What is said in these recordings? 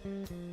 I'm just going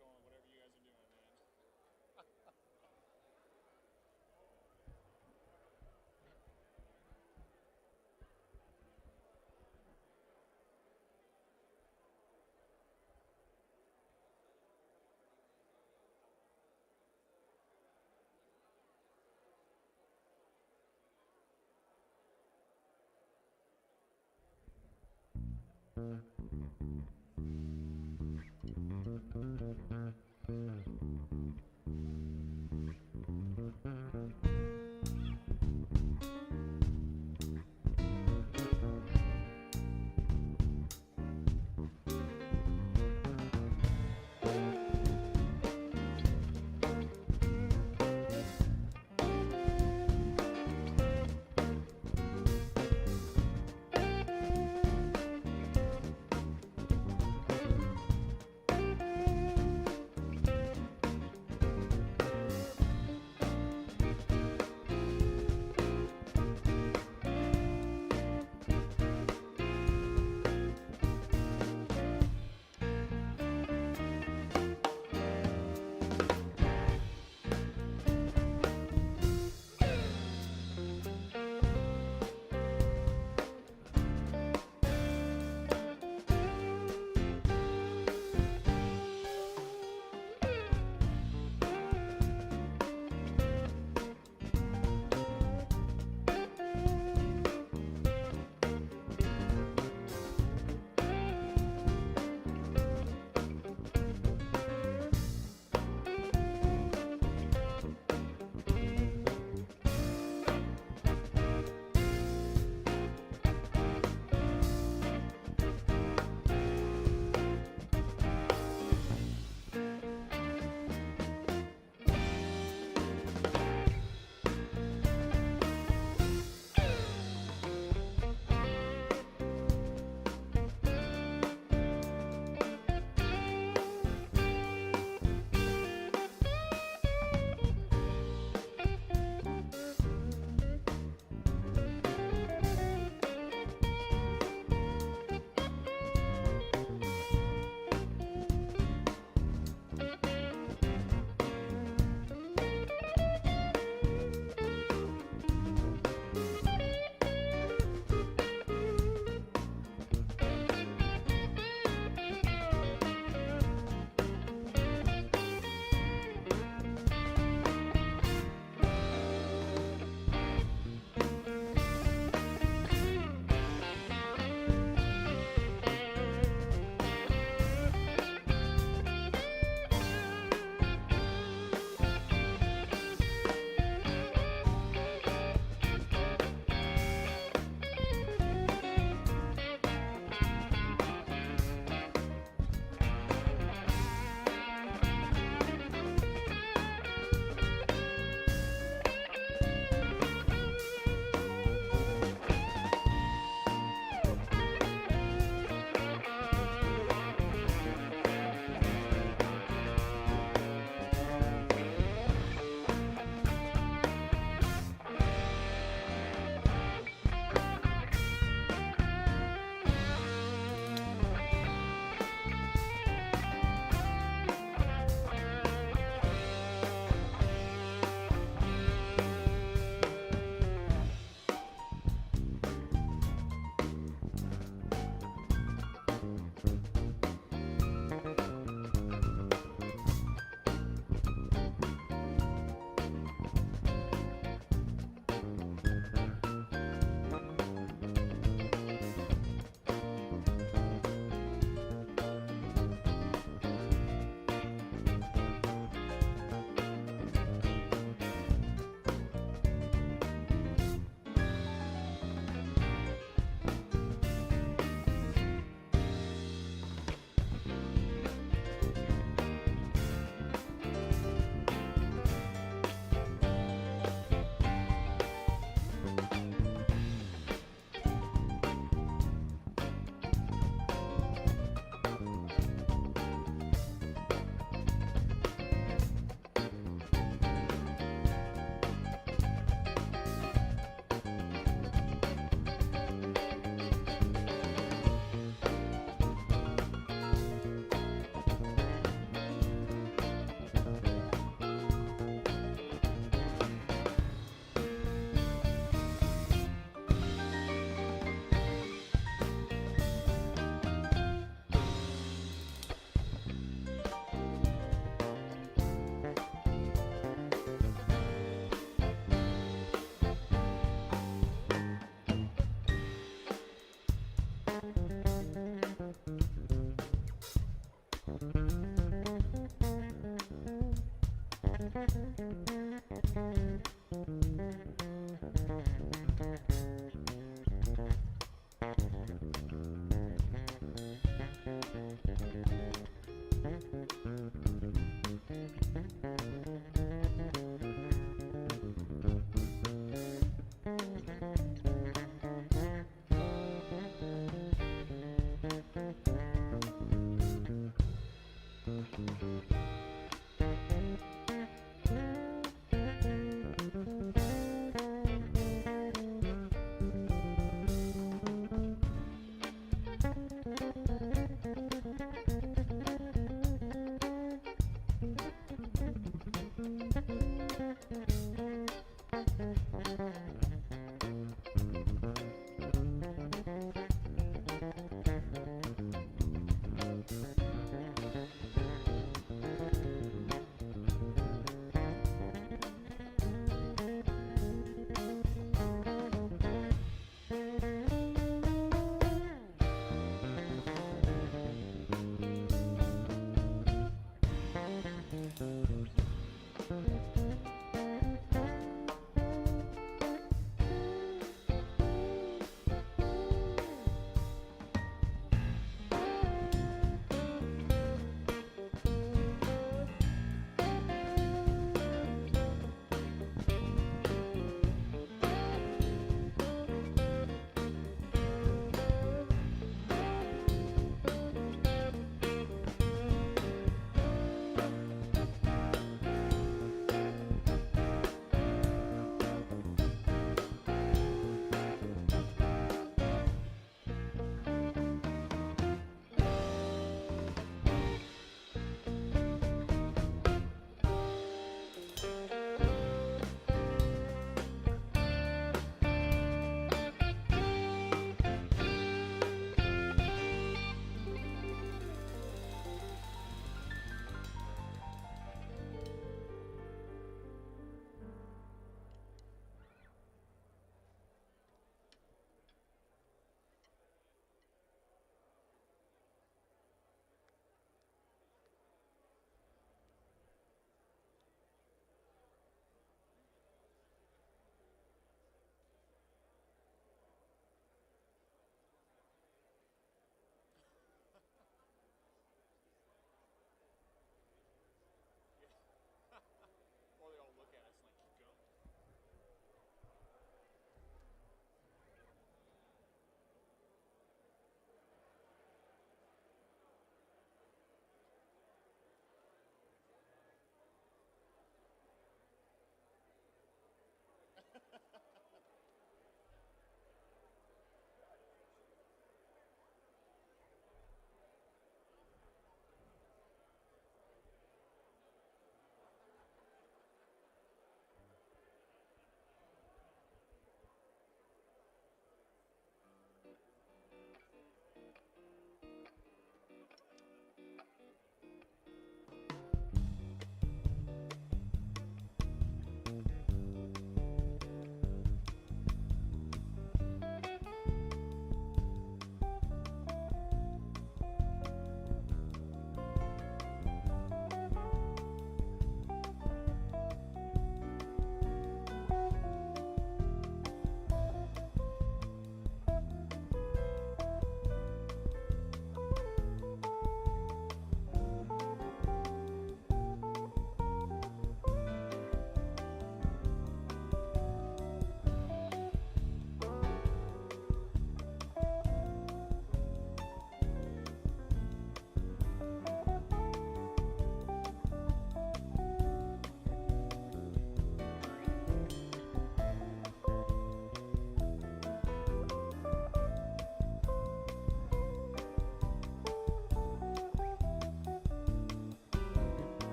whatever you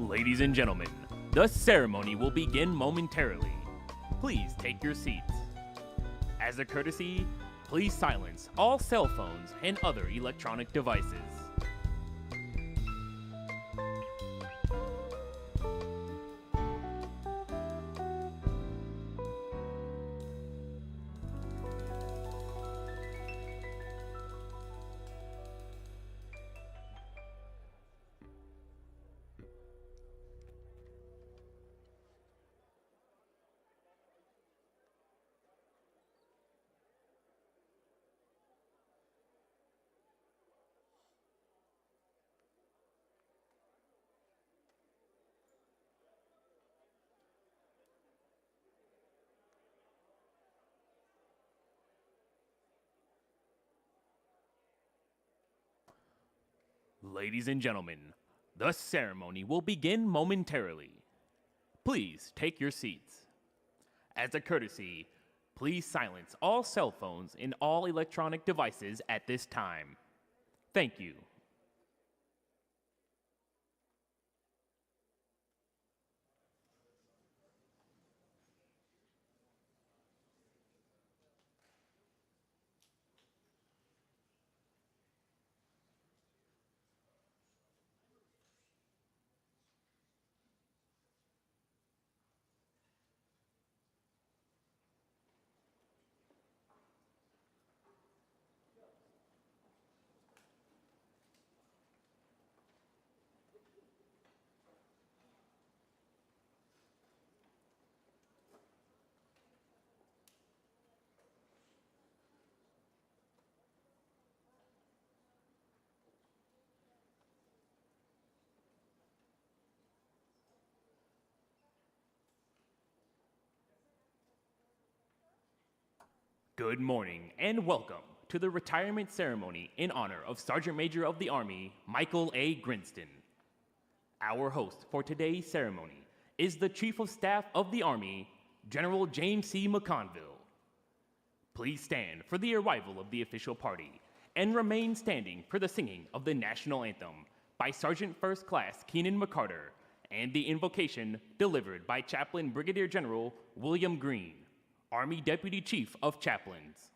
Ladies and gentlemen, the ceremony will begin momentarily. Please take your seats. As a courtesy, please silence all cell phones and other electronic devices. Ladies and gentlemen, the ceremony will begin momentarily. Please take your seats. As a courtesy, please silence all cell phones and all electronic devices at this time. Thank you. Good morning and welcome to the retirement ceremony in honor of Sergeant Major of the Army, Michael A. Grinston. Our host for today's ceremony is the Chief of Staff of the Army, General James C. McConville. Please stand for the arrival of the official party and remain standing for the singing of the national anthem by Sergeant First Class Keenan McCarter and the invocation delivered by Chaplain Brigadier General William Green, Army Deputy Chief of Chaplains.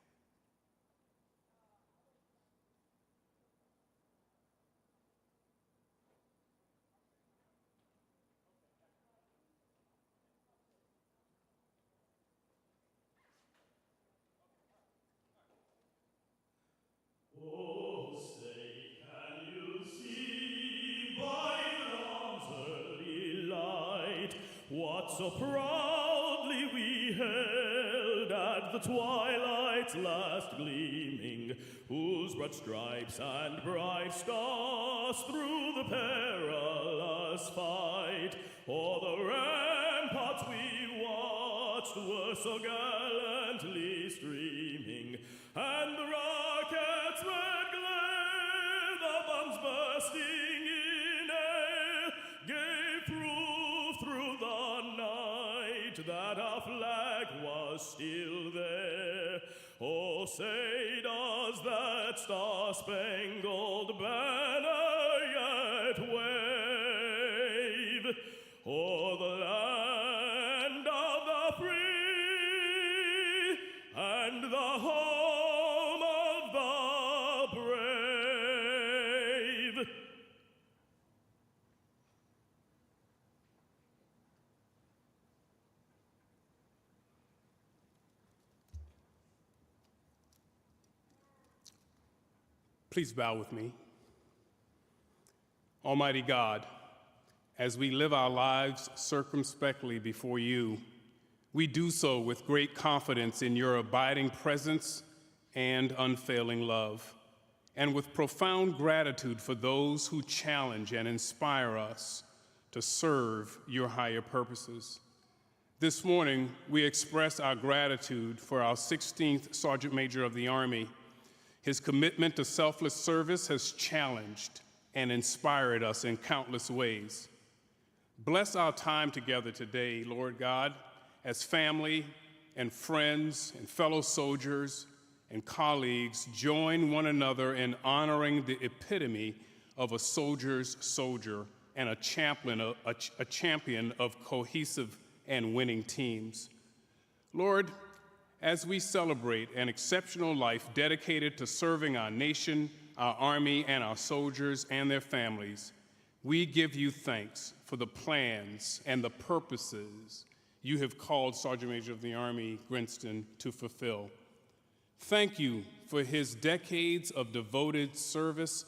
Oh, say, can you see by dawn's early light what so proudly we held at the twilight's last gleaming, whose broad stripes and bright stars through the perilous fight o'er the ramparts we watched were so gallantly streaming, and the rockets red glare, the bombs bursting in air, gave proof through the night that our flag was still there. Oh, say does that star-spangled banner yet wave o'er the land of the free and the home of the brave? Please bow with me. Almighty God, as we live our lives circumspectly before you, we do so with great confidence in your abiding presence and unfailing love, and with profound gratitude for those who challenge and inspire us to serve your higher purposes. This morning, we express our gratitude for our 16th Sergeant Major of the Army. His commitment to selfless service has challenged and inspired us in countless ways. Bless our time together today, Lord God, as family and friends and fellow soldiers and colleagues join one another in honoring the epitome of a soldier's soldier, and a champion of cohesive and winning teams. Lord, as we celebrate an exceptional life dedicated to serving our nation, our Army, and our soldiers and their families, we give you thanks for the plans and the purposes you have called Sergeant Major of the Army Grinston to fulfill. Thank you for his decades of devoted service,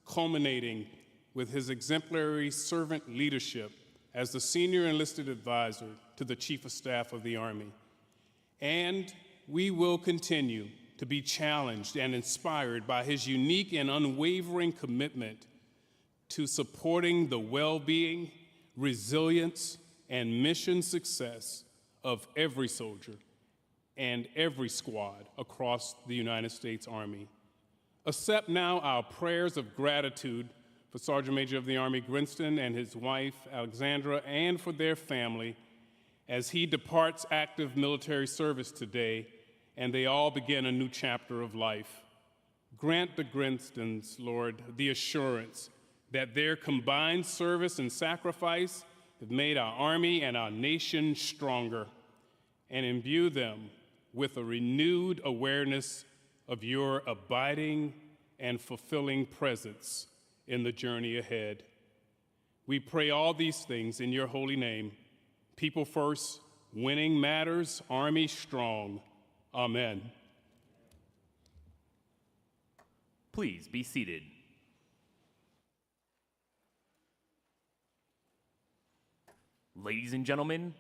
culminating with his exemplary servant leadership as the senior enlisted advisor to the Chief of Staff of the Army. And we will continue to be challenged and inspired by his unique and unwavering commitment to supporting the well-being, resilience, and mission success of every soldier and every squad across the United States Army. Accept now our prayers of gratitude for Sergeant Major of the Army Grinston and his wife, Alexandra, and for their family as he departs active military service today and they all begin a new chapter of life. Grant the Grinstons, Lord, the assurance that their combined service and sacrifice have made our Army and our nation stronger, and imbue them with a renewed awareness of your abiding and fulfilling presence in the journey ahead. We pray all these things in your holy name. People first, winning matters, Army strong. Amen. Please be seated. Ladies and gentlemen,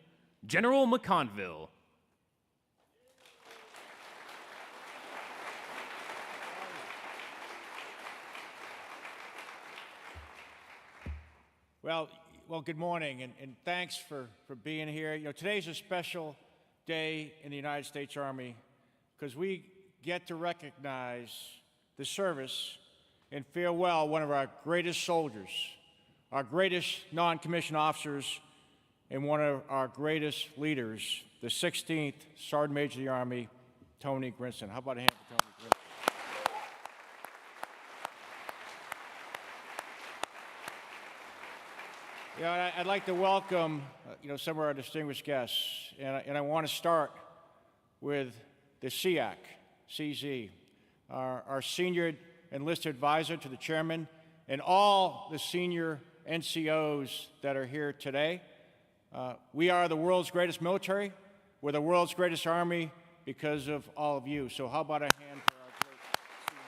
General McConville. Well, good morning, and thanks for being here. You know, today's a special day in the United States Army because we get to recognize the service and farewell one of our greatest soldiers, our greatest non-commissioned officers, and one of our greatest leaders, the 16th Sergeant Major of the Army, Tony Grinston. How about a hand for Tony Grinston? Yeah, I'd like to welcome, some of our distinguished guests, and I want to start with the SEAC, CZ, our senior enlisted advisor to the chairman, and all the senior NCOs that are here today. We are the world's greatest military. We're the world's greatest Army because of all of you. So how about a hand for our great senior?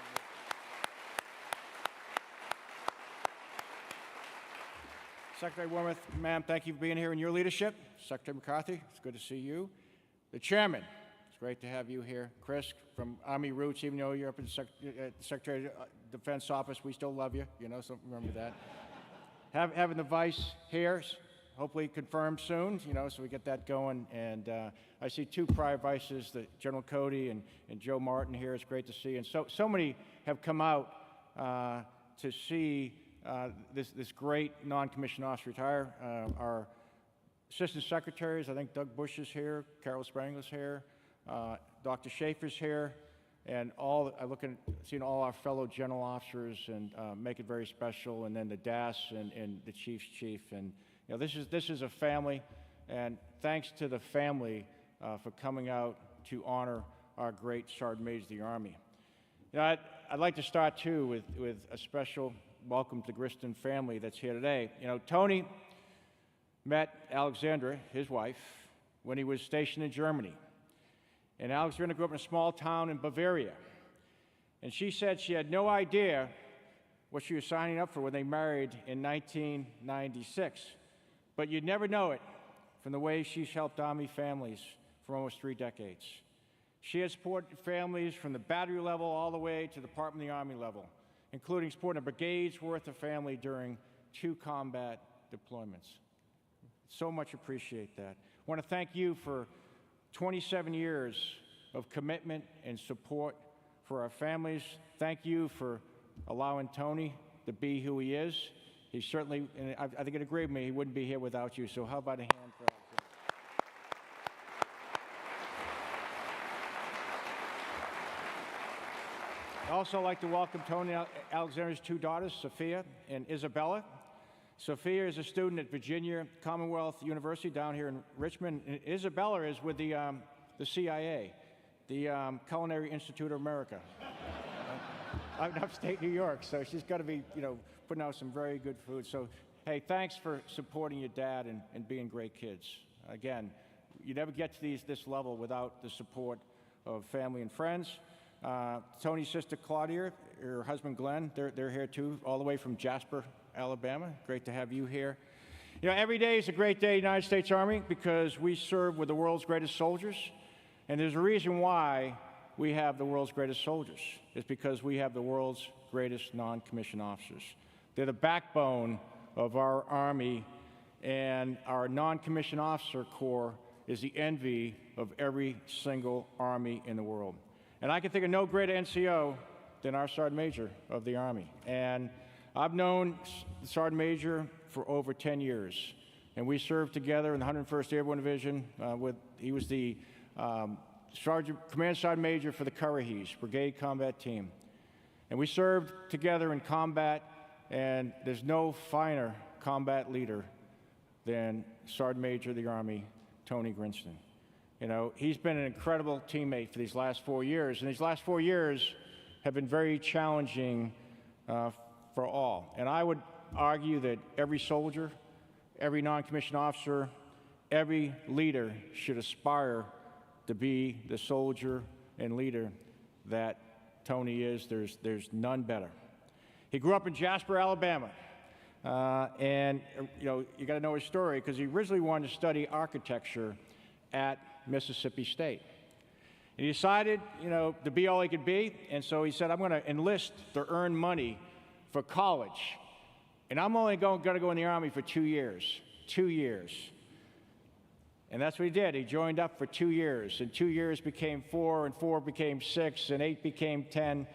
Secretary Wormuth, ma'am, thank you for being here in your leadership. Secretary McCarthy, it's good to see you. The chairman, it's great to have you here. Chris, from Army Roots, even though you're up in the Secretary of Defense office, we still love you, so remember that. Having the vice here, hopefully confirmed soon, so we get that going. And I see two prior vices, the General Cody and Joe Martin here. It's great to see. And so many have come out to see this great non-commissioned officer retire. Our assistant secretaries, I think Doug Bush is here, Carol Sprangler's here, Dr. Schaefer's here, and seeing all our fellow general officers and make it very special, and then the DAS and the chief's chief. And this is a family, and thanks to the family for coming out to honor our great Sergeant Major of the Army. I'd like to start too with a special welcome to the Grinston family that's here today. Tony met Alexandra, his wife, when he was stationed in Germany. And Alexandra grew up in a small town in Bavaria. And she said she had no idea what she was signing up for when they married in 1996. But you'd never know it from the way she's helped Army families for almost 3 decades. She has supported families from the battery level all the way to the Department of the Army level, including supporting a brigade's worth of family during 2 combat deployments. So much appreciate that. I want to thank you for 27 years of commitment and support for our families. Thank you for allowing Tony to be who he is. He certainly, and I think you'd agree with me, he wouldn't be here without you. So how about a hand for Alexandra? I'd also like to welcome Tony and Alexandra's 2 daughters, Sophia and Isabella. Sophia is a student at Virginia Commonwealth University down here in Richmond. And Isabella is with the CIA, the Culinary Institute of America, out in upstate New York. So she's got to be, putting out some very good food. So, hey, thanks for supporting your dad and being great kids. Again, you never get to this level without the support of family and friends. Tony's sister Claudia, her husband Glenn, they're here too, all the way from Jasper, Alabama. Great to have you here. Every day is a great day in the United States Army because we serve with the world's greatest soldiers. And there's a reason why we have the world's greatest soldiers. It's because we have the world's greatest non-commissioned officers. They're the backbone of our Army, and our non-commissioned officer corps is the envy of every single Army in the world. And I can think of no greater NCO than our Sergeant Major of the Army. And I've known the Sergeant Major for over 10 years. And we served together in the 101st Airborne Division. He was the Command Sergeant Major for the Currahees Brigade Combat Team. And we served together in combat, and there's no finer combat leader than Sergeant Major of the Army, Tony Grinston. He's been an incredible teammate for these last 4 years, and these last 4 years have been very challenging for all. And I would argue that every soldier, every non-commissioned officer, every leader should aspire to be the soldier and leader that Tony is. There's none better. He grew up in Jasper, Alabama. And you got to know his story because he originally wanted to study architecture at Mississippi State. And he decided, to be all he could be, and so he said, I'm going to enlist to earn money for college. And I'm only going to go in the Army for 2 years. 2 years. And that's what he did. He joined up for 2 years, and 2 years became 4, and 4 became 6, and 8 became 10.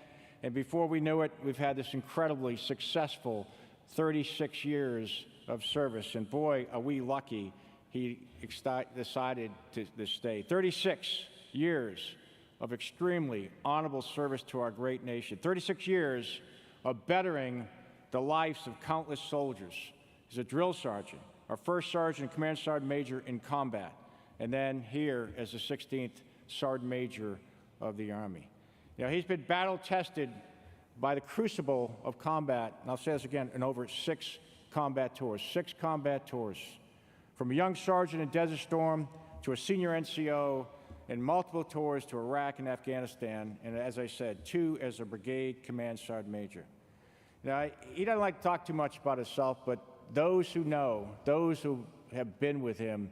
And before we knew it, we've had this incredibly successful 36 years of service. And boy, are we lucky he decided to stay. 36 years of extremely honorable service to our great nation. 36 years of bettering the lives of countless soldiers. He's a drill sergeant, our first sergeant and command sergeant major in combat, and then here as the 16th sergeant major of the Army. He's been battle-tested by the crucible of combat, and I'll say this again, in over 6 combat tours. 6 combat tours. From a young sergeant in Desert Storm to a senior NCO, and multiple tours to Iraq and Afghanistan, and as I said, 2 as a brigade command sergeant major. He doesn't like to talk too much about himself, but those who know, those who have been with him,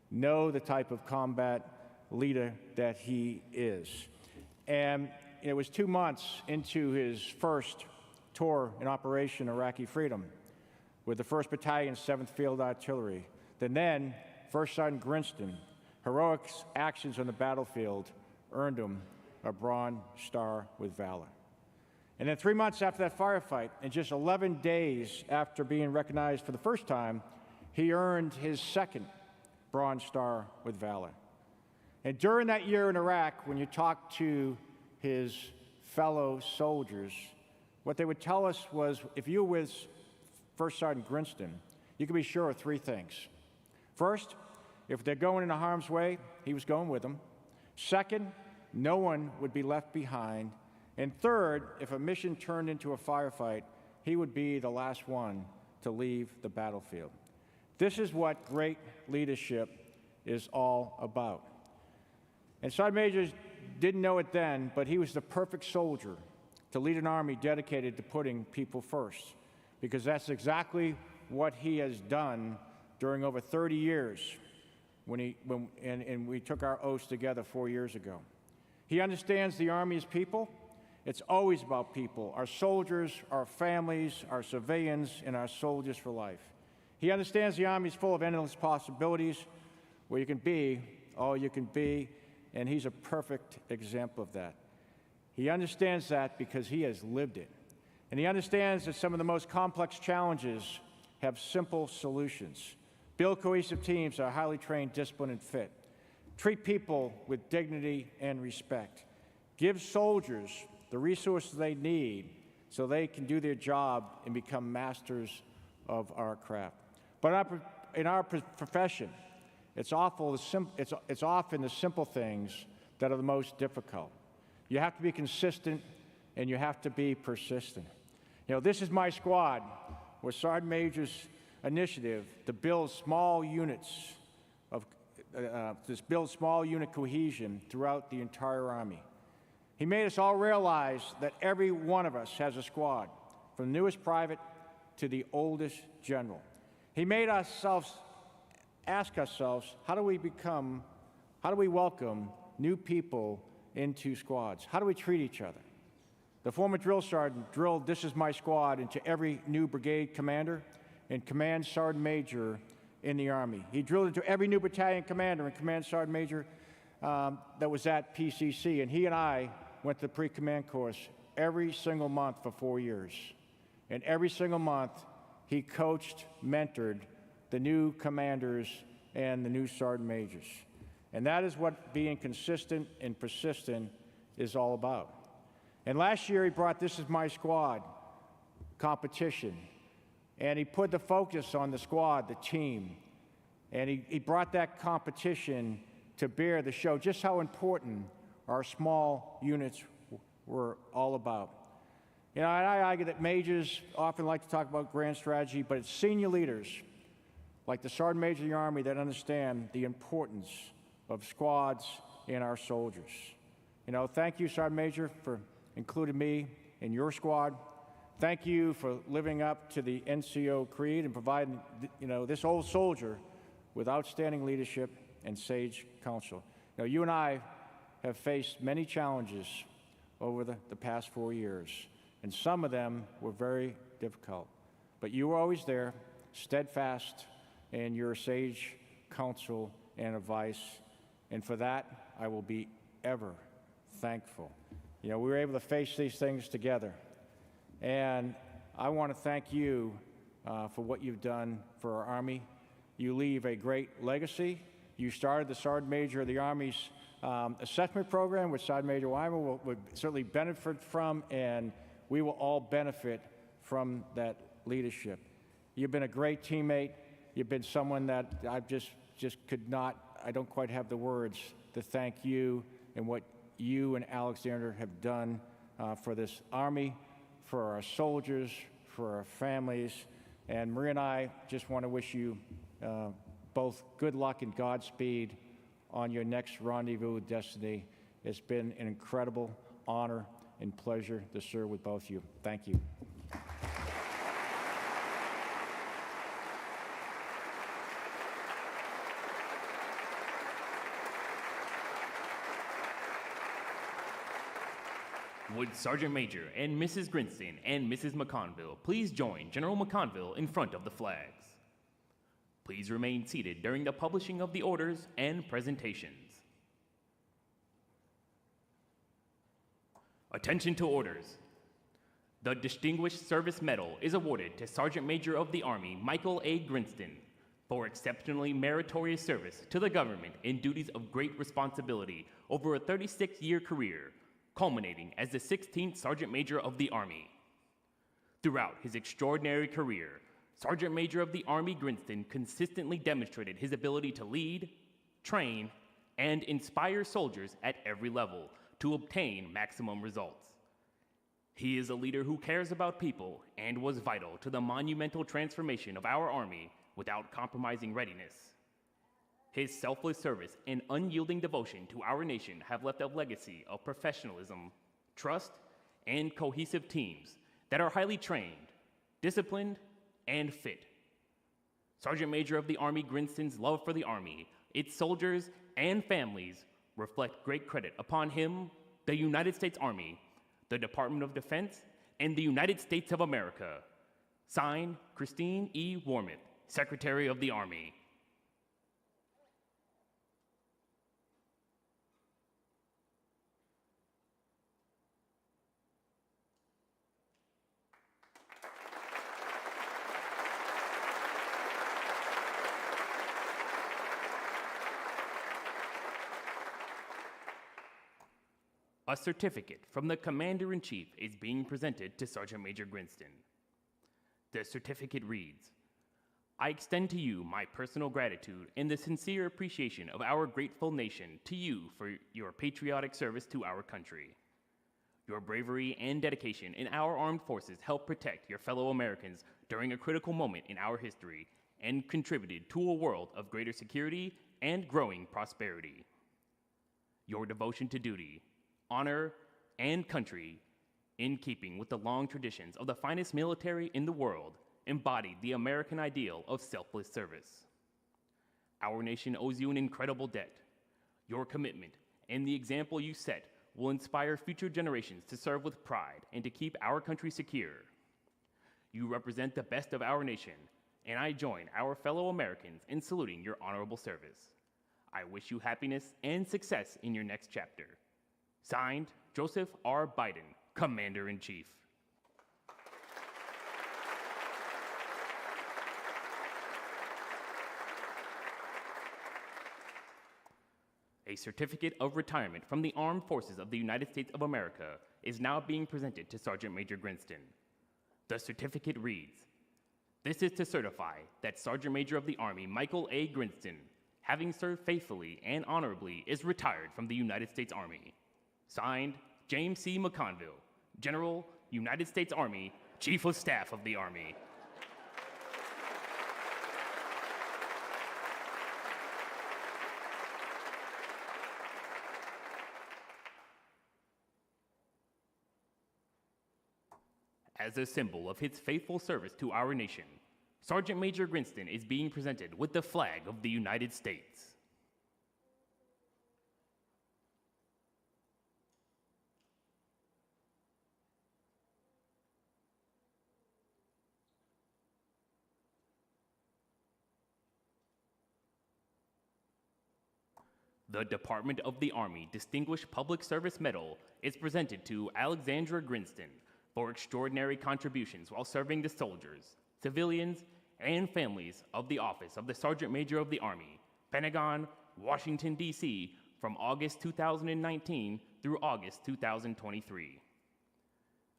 know the type of combat leader that he is. And it was 2 months into his first tour in Operation Iraqi Freedom with the 1st Battalion, 7th Field Artillery. Then First Sergeant Grinston, heroic actions on the battlefield earned him a Bronze Star with Valor. And then 3 months after that firefight, and just 11 days after being recognized for the first time, he earned his 2nd Bronze Star with Valor. And during that year in Iraq, when you talk to his fellow soldiers, what they would tell us was, if you were with First Sergeant Grinston, you could be sure of 3 things. First, if they're going into harm's way, he was going with them. Second, no one would be left behind. And third, if a mission turned into a firefight, he would be the last one to leave the battlefield. This is what great leadership is all about. And Sergeant Major didn't know it then, but he was the perfect soldier to lead an Army dedicated to putting people first, because that's exactly what he has done during over 30 years and we took our oaths together 4 years ago. He understands the Army is people. It's always about people, our soldiers, our families, our civilians, and our soldiers for life. He understands the Army is full of endless possibilities where you can be all you can be, and he's a perfect example of that. He understands that because he has lived it. And he understands that some of the most complex challenges have simple solutions. Build cohesive teams that are highly trained, disciplined, and fit. Treat people with dignity and respect. Give soldiers the resources they need so they can do their job and become masters of our craft. But in our profession, it's often the simple things that are the most difficult. You have to be consistent and you have to be persistent. You know, this is my squad was Sergeant Major's initiative to build small units build small unit cohesion throughout the entire Army. He made us all realize that every one of us has a squad, from the newest private to the oldest general. He made ourselves ask ourselves, how do we welcome new people into squads? How do we treat each other? The former drill sergeant drilled "This is my squad" into every new brigade commander and command sergeant major in the Army. He drilled into every new battalion commander and command sergeant major that was at PCC, and he and I went to the pre-command course every single month for 4 years. And every single month, he coached, mentored the new commanders and the new sergeant majors. And that is what being consistent and persistent is all about. And last year, he brought "This is my squad" competition. And he put the focus on the squad, the team. And he brought that competition to bear to show just how important our small units were all about. You know, I argue that majors often like to talk about grand strategy, but it's senior leaders like the Sergeant Major of the Army that understand the importance of squads and our soldiers. You know, thank you, Sergeant Major, for including me in your squad. Thank you for living up to the NCO creed and providing, you know, this old soldier with outstanding leadership and sage counsel. You know, you and I have faced many challenges over the past 4 years, and some of them were very difficult. But you were always there, steadfast in your sage counsel and advice, and for that, I will be ever thankful. You know, we were able to face these things together, and I want to thank you for what you've done for our Army. You leave a great legacy. You started the Sergeant Major of the Army's assessment program, which Sergeant Major Weimer would certainly benefit from, and we will all benefit from that leadership. You've been a great teammate. You've been someone that I just could not, I don't quite have the words to thank you and what you and Alexander have done for this Army, for our soldiers, for our families. And Maria and I just want to wish you both good luck and Godspeed on your next rendezvous with destiny. It's been an incredible honor and pleasure to serve with both of you. Thank you. Would Sergeant Major and Mrs. Grinston and Mrs. McConville please join General McConville in front of the flags? Please remain seated during the publishing of the orders and presentations. Attention to orders. The Distinguished Service Medal is awarded to Sergeant Major of the Army Michael A. Grinston for exceptionally meritorious service to the government in duties of great responsibility over a 36-year career, culminating as the 16th Sergeant Major of the Army. Throughout his extraordinary career, Sergeant Major of the Army Grinston consistently demonstrated his ability to lead, train, and inspire soldiers at every level to obtain maximum results. He is a leader who cares about people and was vital to the monumental transformation of our Army without compromising readiness. His selfless service and unyielding devotion to our nation have left a legacy of professionalism, trust, and cohesive teams that are highly trained, disciplined, and fit. Sergeant Major of the Army Grinston's love for the Army, its soldiers, and families reflect great credit upon him, the United States Army, the Department of Defense, and the United States of America. Signed, Christine E. Wormuth, Secretary of the Army. A certificate from the Commander-in-Chief is being presented to Sergeant Major Grinston. The certificate reads, I extend to you my personal gratitude and the sincere appreciation of our grateful nation to you for your patriotic service to our country. Your bravery and dedication in our armed forces helped protect your fellow Americans during a critical moment in our history and contributed to a world of greater security and growing prosperity. Your devotion to duty, honor, and country, in keeping with the long traditions of the finest military in the world, embodied the American ideal of selfless service. Our nation owes you an incredible debt. Your commitment and the example you set will inspire future generations to serve with pride and to keep our country secure. You represent the best of our nation, and I join our fellow Americans in saluting your honorable service. I wish you happiness and success in your next chapter. Signed, Joseph R. Biden, Commander-in-Chief. A certificate of retirement from the Armed Forces of the United States of America is now being presented to Sergeant Major Grinston. The certificate reads, "This is to certify that Sergeant Major of the Army Michael A. Grinston, having served faithfully and honorably, is retired from the United States Army." Signed, James C. McConville, General, United States Army, Chief of Staff of the Army. As a symbol of his faithful service to our nation, Sergeant Major Grinston is being presented with the flag of the United States. The Department of the Army Distinguished Public Service Medal is presented to Alexandra Grinston for extraordinary contributions while serving the soldiers, civilians, and families of the office of the Sergeant Major of the Army, Pentagon, Washington, D.C., from August 2019 through August 2023.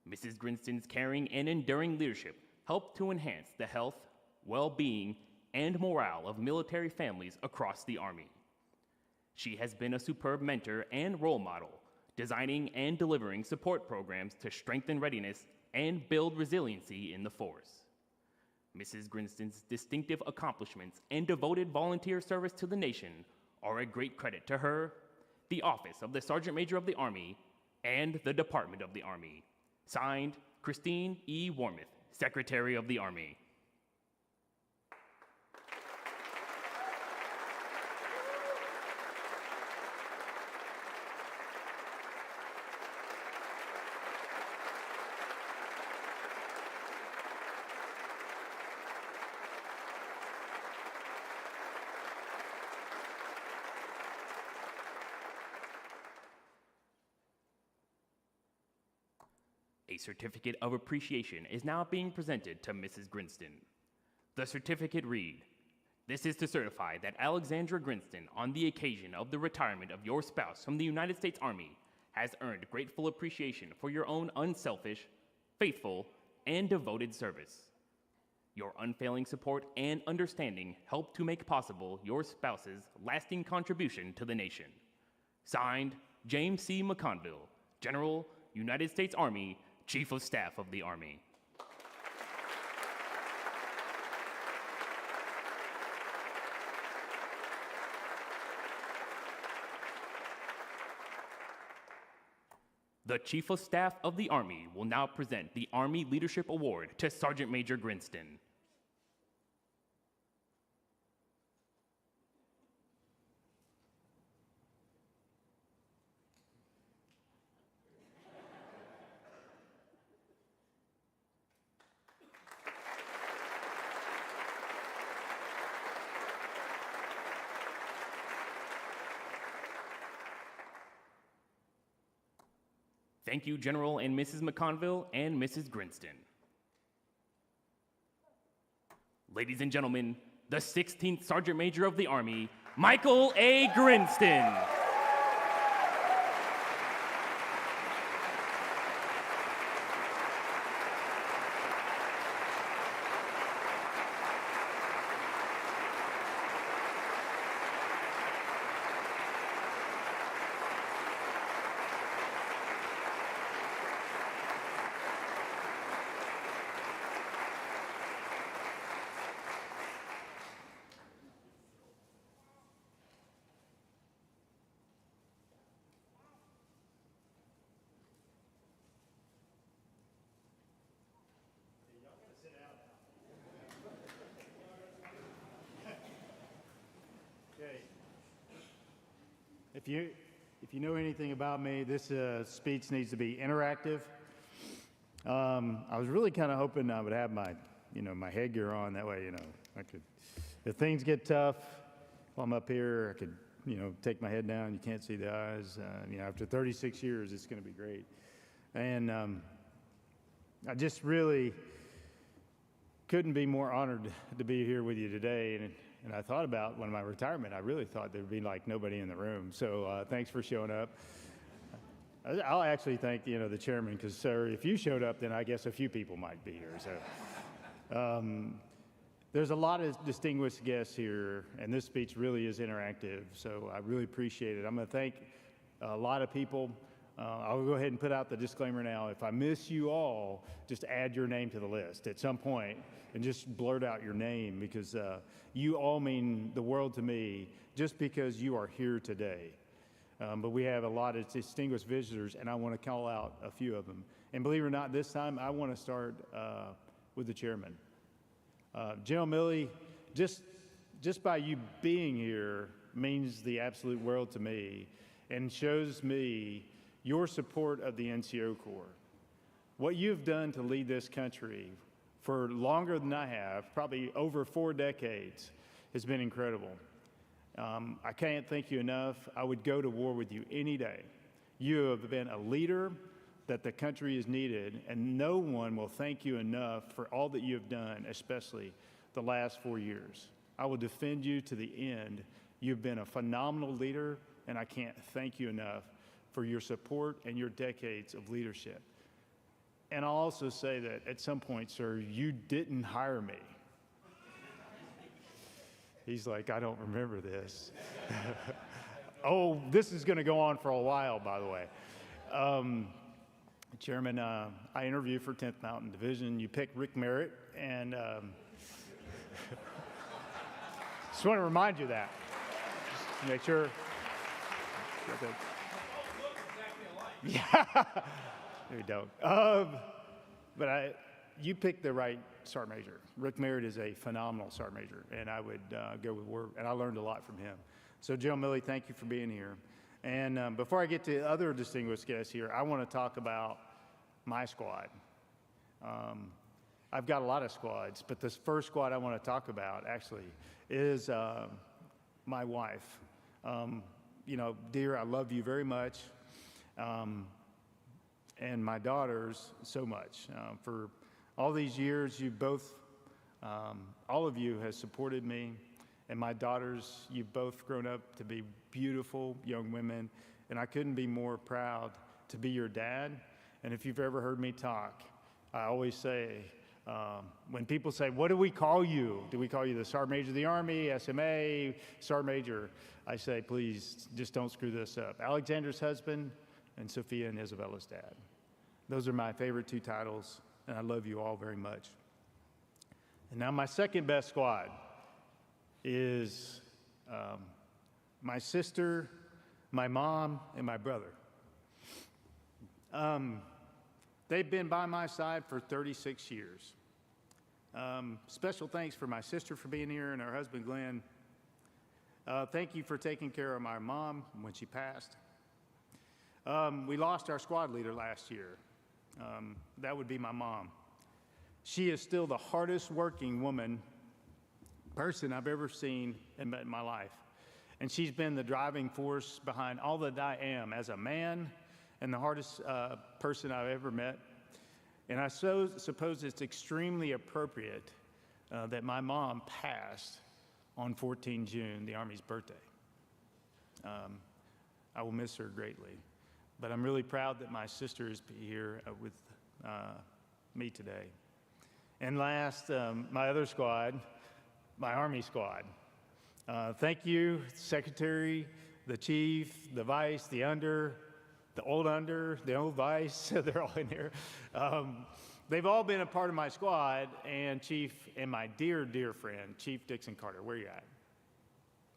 Mrs. Grinston's caring and enduring leadership helped to enhance the health, well-being, and morale of military families across the Army. She has been a superb mentor and role model, designing and delivering support programs to strengthen readiness and build resiliency in the force. Mrs. Grinston's distinctive accomplishments and devoted volunteer service to the nation are a great credit to her, the Office of the Sergeant Major of the Army, and the Department of the Army. Signed, Christine E. Wormuth, Secretary of the Army. A certificate of appreciation is now being presented to Mrs. Grinston. The certificate reads, "This is to certify that Alexandra Grinston, on the occasion of the retirement of your spouse from the United States Army, has earned grateful appreciation for your own unselfish, faithful, and devoted service. Your unfailing support and understanding helped to make possible your spouse's lasting contribution to the nation." Signed, James C. McConville, General, United States Army, Chief of Staff of the Army. The Chief of Staff of the Army will now present the Army Leadership Award to Sergeant Major Grinston. Thank you, General and Mrs. McConville and Mrs. Grinston. Ladies and gentlemen, the 16th Sergeant Major of the Army, Michael A. Grinston. if you know anything about me, this speech needs to be interactive. I was really kind of hoping I would have my, my headgear on. That way, I could, if things get tough, while I'm up here, I could, take my head down. You can't see the eyes. After 36 years, it's going to be great. And I just really couldn't be more honored to be here with you today. And I thought about when my retirement, I really thought there'd be like nobody in the room. So thanks for showing up. I'll actually thank, the chairman, because, sir, if you showed up, then I guess a few people might be here. So there's a lot of distinguished guests here, and this speech really is interactive. So I really appreciate it. I'm going to thank a lot of people. I'll go ahead and put out the disclaimer now. If I miss you all, just add your name to the list at some point and just blurt out your name, because you all mean the world to me just because you are here today. But we have a lot of distinguished visitors, and I want to call out a few of them. And believe it or not, this time I want to start with the chairman. General Milley, just by you being here means the absolute world to me and shows me your support of the NCO Corps. What you've done to lead this country for longer than I have, probably over 4 decades, has been incredible. I can't thank you enough. I would go to war with you any day. You have been a leader that the country has needed, and no one will thank you enough for all that you have done, especially the last 4 years. I will defend you to the end. You've been a phenomenal leader, and I can't thank you enough for your support and your decades of leadership. And I'll also say that at some point, sir, you didn't hire me. He's like, I don't remember this. Oh, this is going to go on for a while, by the way. Chairman, I interviewed for 10th Mountain Division. You picked Rick Merritt, and just want to remind you of that. Just make sure. Yeah, there you don't. But you picked the right Sergeant Major. Rick Merritt is a phenomenal Sergeant Major, and I would go with word, and I learned a lot from him. So, General Milley, thank you for being here. And before I get to other distinguished guests here, I want to talk about my squad. I've got a lot of squads, but this first squad I want to talk about, actually, is my wife. Dear, I love you very much. And my daughters so much. For all these years, you both, all of you has supported me, and my daughters, you've both grown up to be beautiful young women, and I couldn't be more proud to be your dad. And if you've ever heard me talk, I always say, when people say, what do we call you? Do we call you the Sergeant Major of the Army, SMA, Sergeant Major? I say, please, just don't screw this up. Alexander's husband, and Sophia and Isabella's dad. Those are my favorite 2 titles, and I love you all very much. And now my second best squad is my sister, my mom, and my brother. They've been by my side for 36 years. Special thanks for my sister for being here and her husband, Glenn. Thank you for taking care of my mom when she passed. We lost our squad leader last year. That would be my mom. She is still the hardest working person I've ever seen and met in my life. And she's been the driving force behind all that I am as a man and the hardest person I've ever met. And I suppose it's extremely appropriate that my mom passed on 14 June, the Army's birthday. I will miss her greatly. But I'm really proud that my sister is here with me today. And last, my other squad, my Army squad. Thank you, Secretary, the Chief, the Vice, the Under, the old Vice, they're all in here. They've all been a part of my squad, and Chief, and my dear, dear friend, Chief Dixon Carter. Where are you at?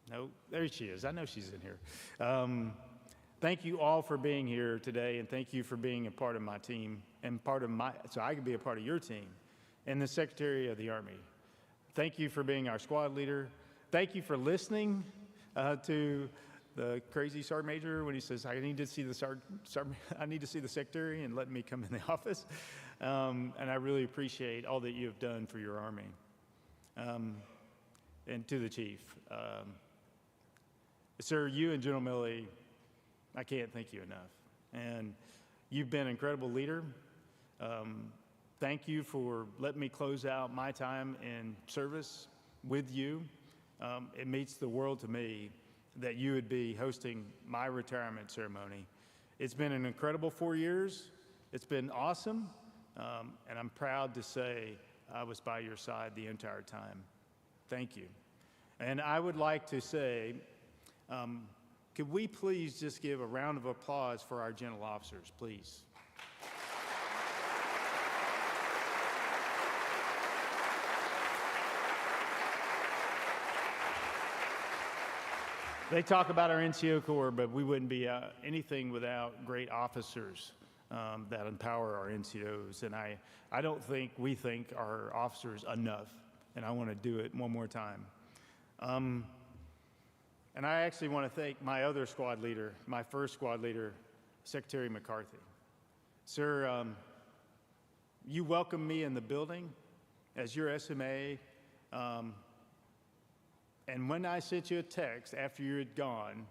No, there she is. I know she's in here. Thank you all for being here today, and thank you for being a part of my team and so I can be a part of your team, and the Secretary of the Army. Thank you for being our squad leader. Thank you for listening to the crazy sergeant major when he says, I need to see the I need to see the secretary and let me come in the office. And I really appreciate all that you have done for your Army. And to the chief. Sir, you and General Milley, I can't thank you enough. And you've been an incredible leader. Thank you for letting me close out my time in service with you. It means the world to me that you would be hosting my retirement ceremony. It's been an incredible 4 years. It's been awesome. And I'm proud to say I was by your side the entire time. Thank you. And I would like to say, could we please just give a round of applause for our general officers, please? They talk about our NCO Corps, but we wouldn't be anything without great officers that empower our NCOs. And I don't think we think our officers enough, and I want to do it one more time. And I actually want to thank my other squad leader, my first squad leader, Secretary McCarthy. Sir, you welcomed me in the building as your SMA. And when I sent you a text after you had gone,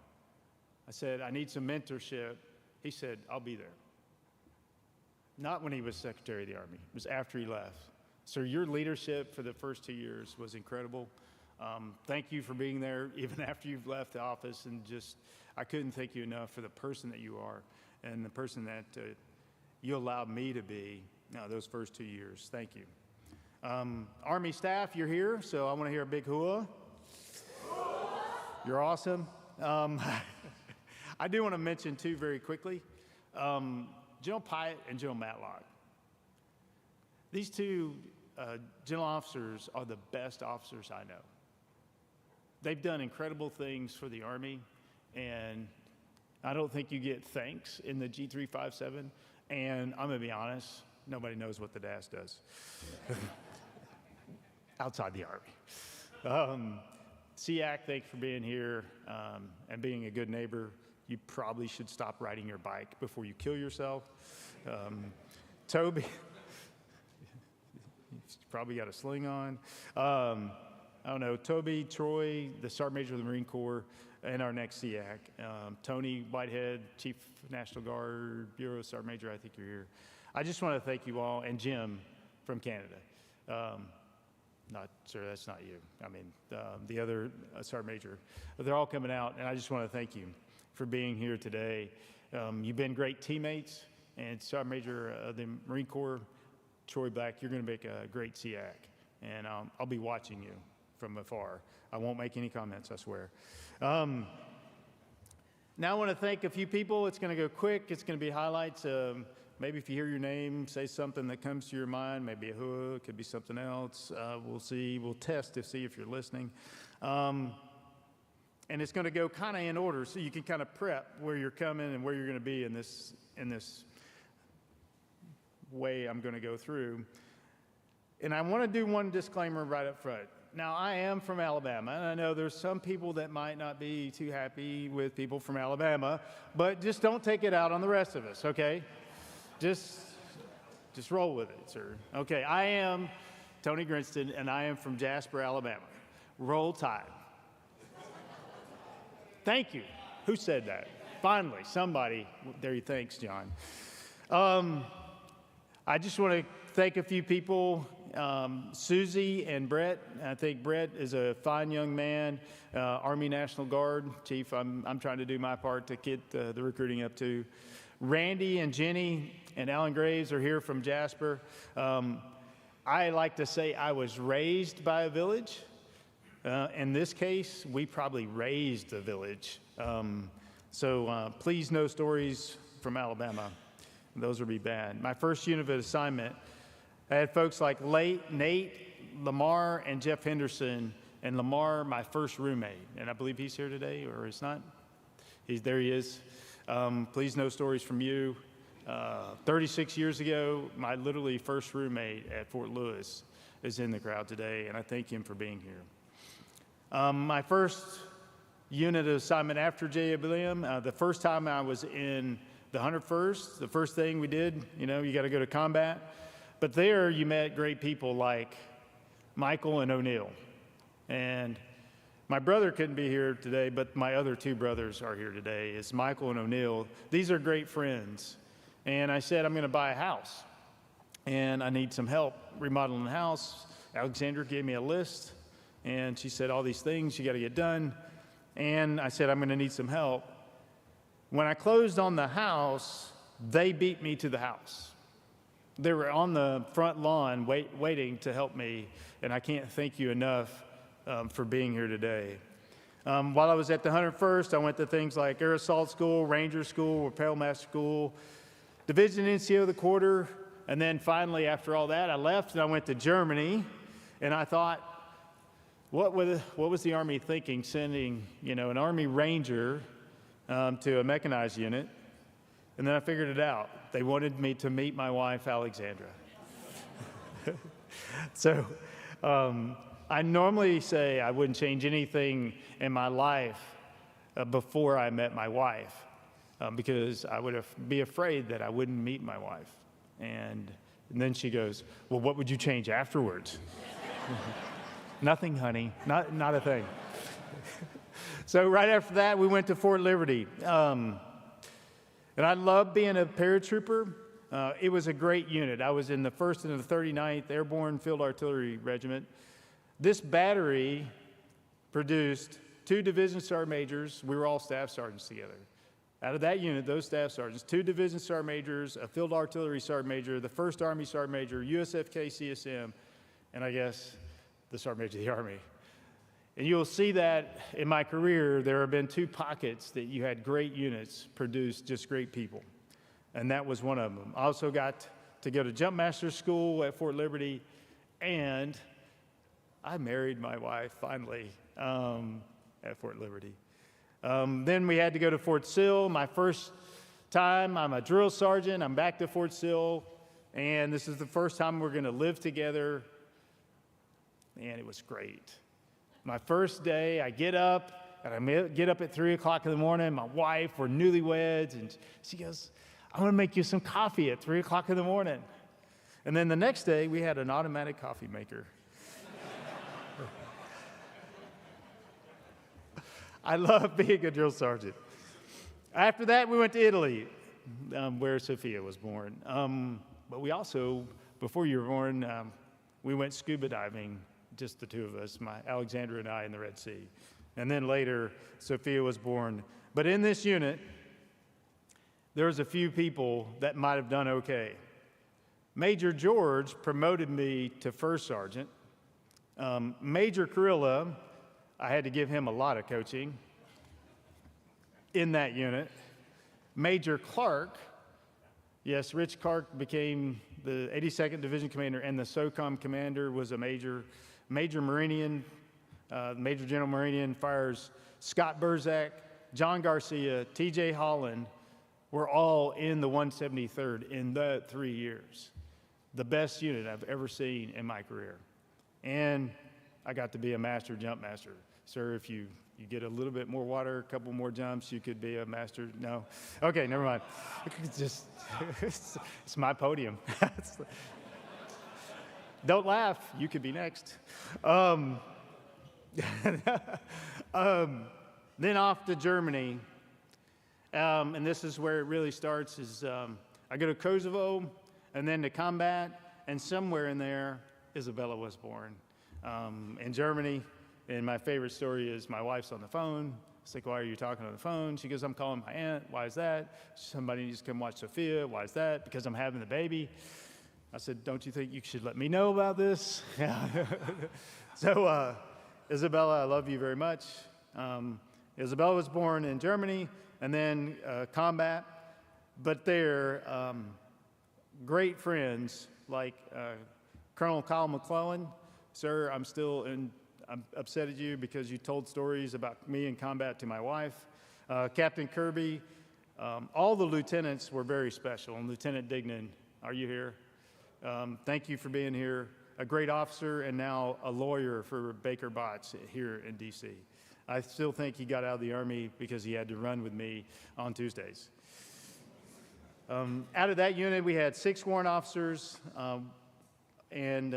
I said, I need some mentorship. He said, I'll be there. Not when he was Secretary of the Army. It was after he left. Sir, your leadership for the first 2 years was incredible. Thank you for being there even after you've left the office, and just, I couldn't thank you enough for the person that you are and the person that you allowed me to be those first 2 years. Thank you. Army staff, you're here, so I want to hear a big hooah. You're awesome. I do want to mention two very quickly. General Pyatt and General Matlock. These two general officers are the best officers I know. They've done incredible things for the Army, and I don't think you get thanks in the G357. And I'm going to be honest, nobody knows what the DAS does outside the Army. SEAC, thanks for being here and being a good neighbor. You probably should stop riding your bike before you kill yourself. Toby, you probably got a sling on. I don't know, Toby, Troy, the Sergeant Major of the Marine Corps, and our next SEAC. Tony Whitehead, Chief National Guard, Bureau Sergeant Major, I think you're here. I just want to thank you all, and Jim from Canada. Sir, that's not you. I mean, the other Sergeant Major. They're all coming out, and I just want to thank you for being here today. You've been great teammates, and Sergeant Major of the Marine Corps, Troy Black, you're going to make a great SEAC, and I'll be watching you from afar. I won't make any comments, I swear. Now I want to thank a few people. It's going to go quick. It's going to be highlights. Maybe if you hear your name, say something that comes to your mind, maybe a hook, could be something else. We'll see. We'll test to see if you're listening. And it's going to go kind of in order, so you can kind of prep where you're coming and where you're going to be in this way I'm going to go through. And I want to do one disclaimer right up front. Now, I am from Alabama, and I know there's some people that might not be too happy with people from Alabama, but just don't take it out on the rest of us, okay? Just roll with it, sir. Okay, I am Tony Grinston, and I am from Jasper, Alabama. Roll Tide. Thank you. Who said that? Finally, somebody. There you thanks, John. I just want to thank a few people. Susie and Brett. I think Brett is a fine young man, Army National Guard. Chief, I'm trying to do my part to get the recruiting up to. Randy and Jenny and Alan Graves are here from Jasper. I like to say I was raised by a village. In this case, we probably raised a village. So please, no stories from Alabama. Those would be bad. My first unit of assignment, I had folks like Nate, Lamar, and Jeff Henderson, and Lamar, my first roommate. And I believe he's here today, or he's not? There he is. Please, no stories from you. 36 years ago, my literally first roommate at Fort Lewis is in the crowd today, and I thank him for being here. My first unit assignment after JWM. The first time I was in the 101st, the first thing we did, you got to go to combat. But there you met great people like Michael and O'Neill. And my brother couldn't be here today, but my other two brothers are here today. It's Michael and O'Neill. These are great friends. And I said, I'm going to buy a house. And I need some help remodeling the house. Alexandra gave me a list. And she said, all these things you got to get done. And I said, I'm going to need some help. When I closed on the house, they beat me to the house. They were on the front lawn waiting to help me. And I can't thank you enough for being here today. While I was at the 101st, I went to things like Air Assault School, Ranger School, Rappel Master School, Division NCO of the Quarter, and then finally, after all that, I left and I went to Germany, and I thought, what was the Army thinking, sending an Army Ranger to a mechanized unit? And then I figured it out. They wanted me to meet my wife, Alexandra. So I normally say I wouldn't change anything in my life before I met my wife because I would be afraid that I wouldn't meet my wife. And then she goes, well, what would you change afterwards? Nothing, honey, not a thing. So right after that, we went to Fort Liberty. And I loved being a paratrooper. It was a great unit. I was in the 1st and the 39th Airborne Field Artillery Regiment. This battery produced 2 division sergeant majors. We were all staff sergeants together. Out of that unit, those staff sergeants, 2 division sergeant majors, a field artillery sergeant major, the 1st Army sergeant major, USFK CSM, and I guess the sergeant major of the Army. And you'll see that in my career, there have been 2 pockets that you had great units produce just great people. And that was one of them. I also got to go to Jump Master School at Fort Liberty, and I married my wife finally at Fort Liberty. Then we had to go to Fort Sill. My first time, I'm a drill sergeant. I'm back to Fort Sill, and this is the first time we're going to live together, and it was great. My first day, I get up, and I get up at 3 o'clock in the morning. My wife, we're newlyweds, and she goes, I want to make you some coffee at 3 o'clock in the morning. And then the next day, we had an automatic coffee maker. I love being a drill sergeant. After that, we went to Italy, where Sophia was born. But we also, before you were born, we went scuba diving, just the 2 of us, Alexandra and I in the Red Sea. And then later, Sophia was born. But in this unit, there was a few people that might have done okay. Major George promoted me to 1st sergeant. Major Carilla, I had to give him a lot of coaching in that unit. Major Clark, yes, Rich Clark became the 82nd Division Commander, and the SOCOM Commander was a Major Marinian. Major General Marinian fires Scott Burzak, John Garcia, T.J. Holland were all in the 173rd in the 3 years. The best unit I've ever seen in my career. And I got to be a master jump master. Sir, if you get a little bit more water, a couple more jumps, you could be a master. No? Okay, never mind. It's my podium. Don't laugh. You could be next. Then off to Germany. And this is where it really starts, is I go to Kosovo and then to combat, and somewhere in there, Isabella was born. In Germany, and my favorite story is my wife's on the phone. It's like, why are you talking on the phone? She goes, I'm calling my aunt. Why is that? Somebody needs to come watch Sophia. Why is that? Because I'm having the baby. I said, don't you think you should let me know about this? So, Isabella, I love you very much. Isabella was born in Germany, and then combat. But they're great friends, like Colonel Kyle McClellan. Sir, I'm upset at you because you told stories about me in combat to my wife. Captain Kirby, all the lieutenants were very special. And Lieutenant Dignan, are you here? Thank you for being here. A great officer and now a lawyer for Baker Botts here in D.C. I still think he got out of the Army because he had to run with me on Tuesdays. Out of that unit, we had 6 warrant officers, and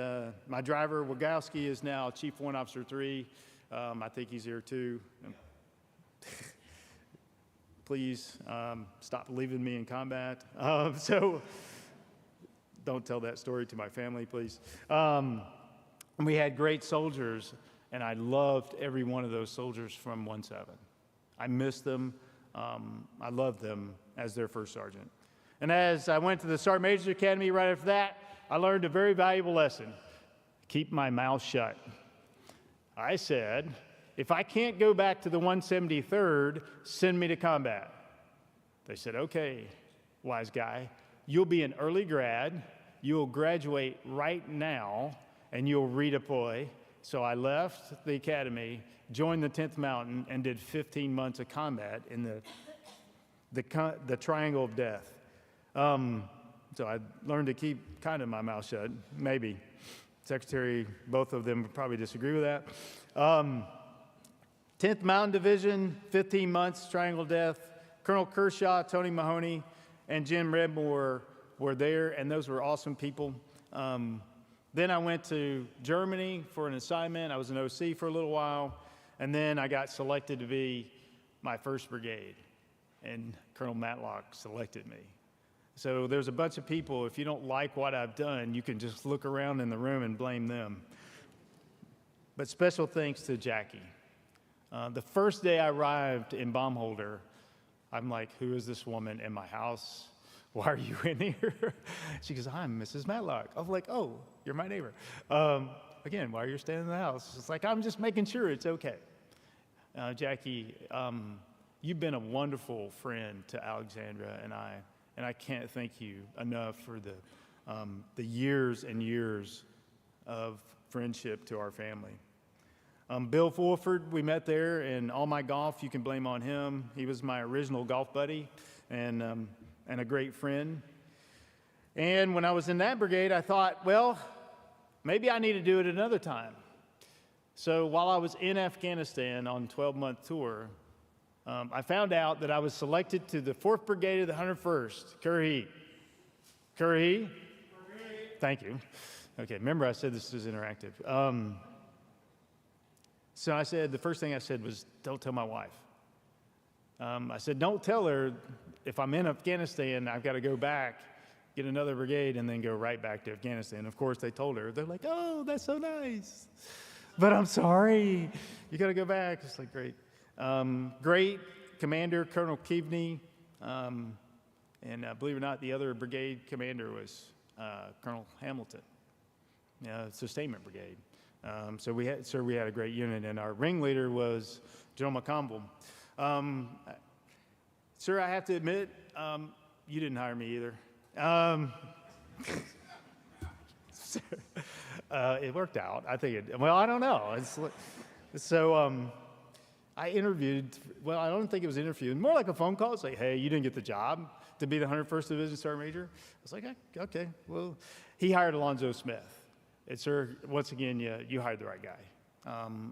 my driver, Wagowski, is now Chief Warrant Officer 3. I think he's here too. Please stop leaving me in combat. So don't tell that story to my family, please. And we had great soldiers, and I loved every one of those soldiers from 1-7. I missed them. I loved them as their first sergeant. And as I went to the Sergeant Major's Academy right after that, I learned a very valuable lesson: keep my mouth shut. I said, if I can't go back to the 173rd, send me to combat. They said, okay, wise guy, you'll be an early grad, you'll graduate right now, and you'll redeploy. So I left the academy, joined the 10th Mountain, and did 15 months of combat in the Triangle of Death. So I learned to keep kind of my mouth shut, maybe. Secretary, both of them would probably disagree with that. 10th Mountain Division, 15 months, Triangle of Death. Colonel Kershaw, Tony Mahoney, and Jim Redmore were there, and those were awesome people. Then I went to Germany for an assignment. I was an OC for a little while, and then I got selected to be my 1st Brigade, and Colonel Matlock selected me. So there's a bunch of people, if you don't like what I've done, you can just look around in the room and blame them. But special thanks to Jackie. The first day I arrived in Baumholder, I'm like, who is this woman in my house? Why are you in here? She goes, I'm Mrs. Matlock. I was like, oh, you're my neighbor. Again, why are you staying in the house? It's like, I'm just making sure it's okay. Jackie, you've been a wonderful friend to Alexandra and I can't thank you enough for the years and years of friendship to our family. Bill Fulford, we met there, and all my golf, you can blame on him. He was my original golf buddy and a great friend. And when I was in that brigade, I thought, well, maybe I need to do it another time. So while I was in Afghanistan on a 12-month tour, I found out that I was selected to the 4th Brigade of the 101st, Currahee. Currahee? Thank you. Okay, remember I said this was interactive. So I said, the first thing I said was, don't tell my wife. I said, don't tell her if I'm in Afghanistan, I've got to go back, get another brigade, and then go right back to Afghanistan. Of course, they told her. They're like, oh, that's so nice. But I'm sorry. You got to go back. It's like, great. Great commander, Colonel Keaveney, and believe it or not, the other brigade commander was Colonel Hamilton, sustainment brigade. So we had a great unit, and our ringleader was General McConville. Sir, I have to admit, you didn't hire me either. It worked out. I think I don't know. I interviewed, I don't think it was interviewed, more like a phone call. It's like, hey, you didn't get the job to be the 101st Division Sergeant Major. I was like, okay, well, he hired Alonzo Smith. And sir, once again, you hired the right guy.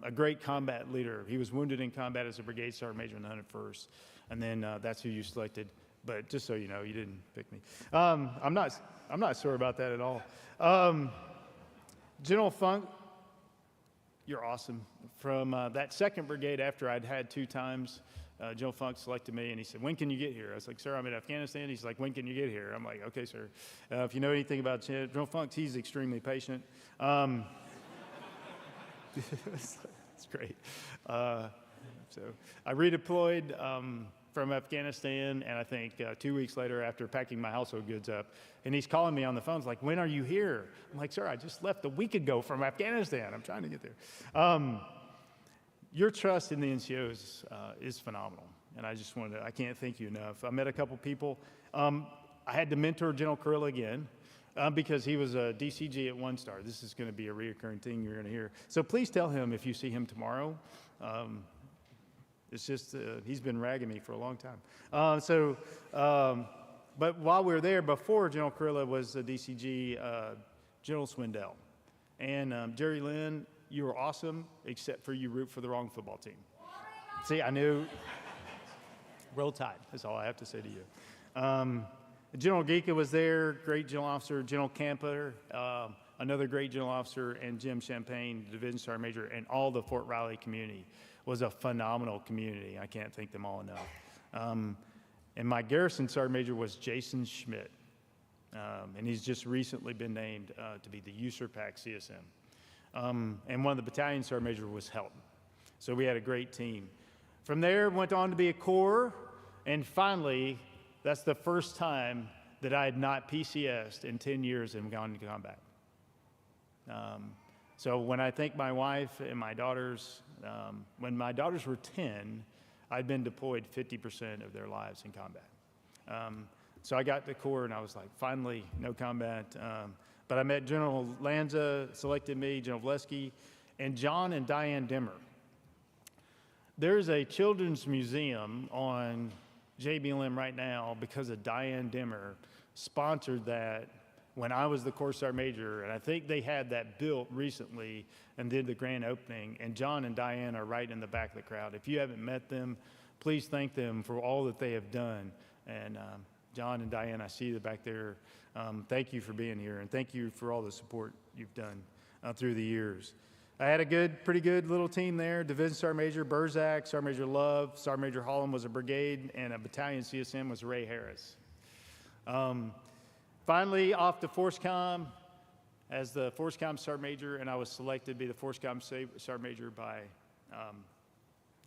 A great combat leader. He was wounded in combat as a Brigade Sergeant Major in the 101st. And then that's who you selected. But just so you know, you didn't pick me. I'm not sure about that at all. General Funk, you're awesome. From that 2nd Brigade, after I'd had 2 times, General Funk selected me, and he said, when can you get here? I was like, sir, I'm in Afghanistan. He's like, when can you get here? I'm like, okay, sir. If you know anything about General Funk, he's extremely patient. It's great. So I redeployed from Afghanistan, and I think 2 weeks later, after packing my household goods up, and he's calling me on the phone. He's like, when are you here? I'm like, sir, I just left a week ago from Afghanistan. I'm trying to get there. Your trust in the NCOs is phenomenal, and I can't thank you enough. I met a couple people. I had to mentor General Kurilla again because he was a DCG at 1-star. This is going to be a reoccurring thing you're going to hear. So please tell him if you see him tomorrow. It's just, he's been ragging me for a long time. But while we were there, before General Kurilla was the DCG, General Swindell. And Jerry Lynn, you were awesome, except for you root for the wrong football team. See, I knew. Roll Tide, that's all I have to say to you. General Geeka was there, great general officer. General Camper, another great general officer, and Jim Champagne, Division Sergeant Major, and all the Fort Riley community was a phenomenal community. I can't thank them all enough. And my Garrison Sergeant Major was Jason Schmidt, and he's just recently been named to be the USERPAC CSM. And one of the battalion Sergeant Major was Helton. So we had a great team. From there, went on to be a Corps, and finally, that's the first time that I had not PCS'd in 10 years and gone into combat. So when I think my wife and my daughters, when my daughters were 10, I'd been deployed 50% of their lives in combat. So I got to Corps and I was like, finally, no combat. But I met General Lanza, selected me, General Vlesky, and John and Diane Dimmer. There's a children's museum on JBLM right now because of Diane Dimmer sponsored that when I was the Corps Sergeant Major, and I think they had that built recently and did the grand opening, and John and Diane are right in the back of the crowd. If you haven't met them, please thank them for all that they have done. And John and Diane, I see you back there. Thank you for being here, and thank you for all the support you've done through the years. I had a pretty good little team there. Division Sergeant Major Burzak, Sergeant Major Love, Sergeant Major Holland was a brigade, and a battalion CSM was Ray Harris. Finally, off to Force Com as the Force Com Sergeant Major, and I was selected to be the Force Com Sergeant Major by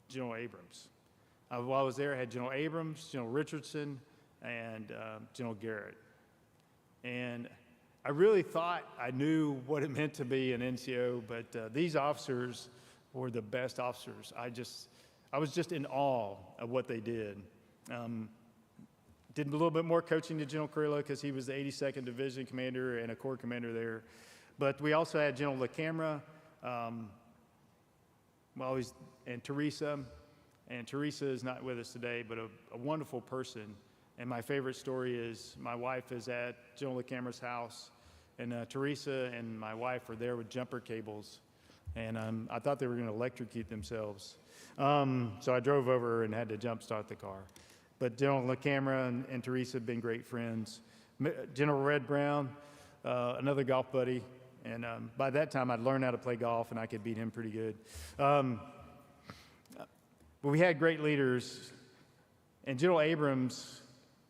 General Abrams. While I was there, I had General Abrams, General Richardson, and General Garrett. And I really thought I knew what it meant to be an NCO, but these officers were the best officers. I was just in awe of what they did. Did a little bit more coaching to General Carrillo because he was the 82nd Division Commander and a Corps Commander there. But we also had General LaCamera, and Teresa. And Teresa is not with us today, but a wonderful person. And my favorite story is my wife is at General LaCamera's house, and Teresa and my wife were there with jumper cables, and I thought they were going to electrocute themselves. So I drove over and had to jump start the car. But General LaCamera and Teresa have been great friends. General Red Brown, another golf buddy, and by that time I'd learned how to play golf and I could beat him pretty good. But we had great leaders, and General Abrams,